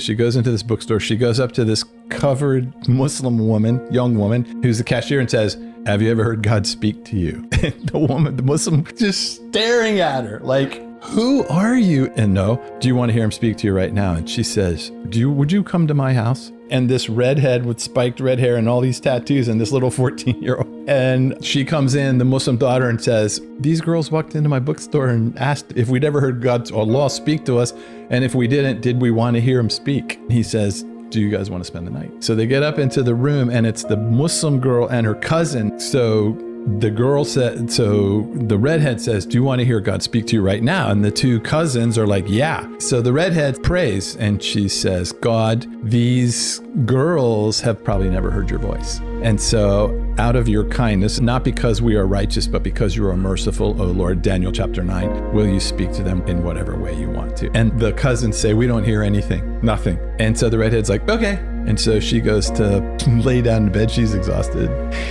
She goes into this bookstore. She goes up to this covered Muslim woman, young woman, who's the cashier, and says, have you ever heard God speak to you? And the Muslim, just staring at her like, who are you? And no, do you want to hear him speak to you right now? And she says, would you come to my house? And this redhead with spiked red hair and all these tattoos and this little 14-year-old. And she comes in, the Muslim daughter, and says, these girls walked into my bookstore and asked if we'd ever heard God's Allah speak to us. And if we didn't, did we want to hear him speak? And he says, do you guys want to spend the night? So they get up into the room, and it's the Muslim girl and her cousin. So the girl said, so the redhead says, do you want to hear God speak to you right now? And the two cousins are like, yeah. So the redhead prays, and she says, God, these girls have probably never heard your voice. And so out of your kindness, not because we are righteous, but because you are merciful, O Lord, Daniel chapter 9, will you speak to them in whatever way you want to? And the cousins say, we don't hear anything, nothing. And so the redhead's like, okay. And so she goes to lay down in bed. She's exhausted.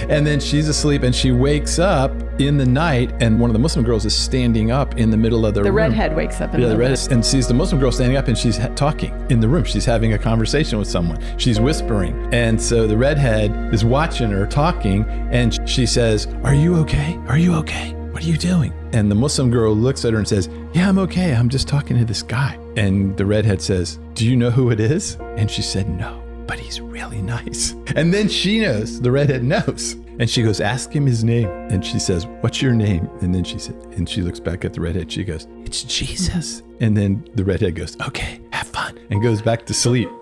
And then she's asleep, and she wakes up in the night, and one of the Muslim girls is standing up in the middle of the room. The redhead wakes up in the redhead, and sees the Muslim girl standing up, and she's talking in the room. She's having a conversation with someone. She's whispering. And so the redhead is watching her talking, and she says, are you okay? Are you okay? What are you doing? And the Muslim girl looks at her and says, yeah, I'm okay. I'm just talking to this guy. And the redhead says, do you know who it is? And she said, no, but he's really nice. And then she knows, the redhead knows. And she goes, ask him his name. And she says, what's your name? And then she said, and she looks back at the redhead. She goes, it's Jesus. And then the redhead goes, okay, have fun, and goes back to sleep.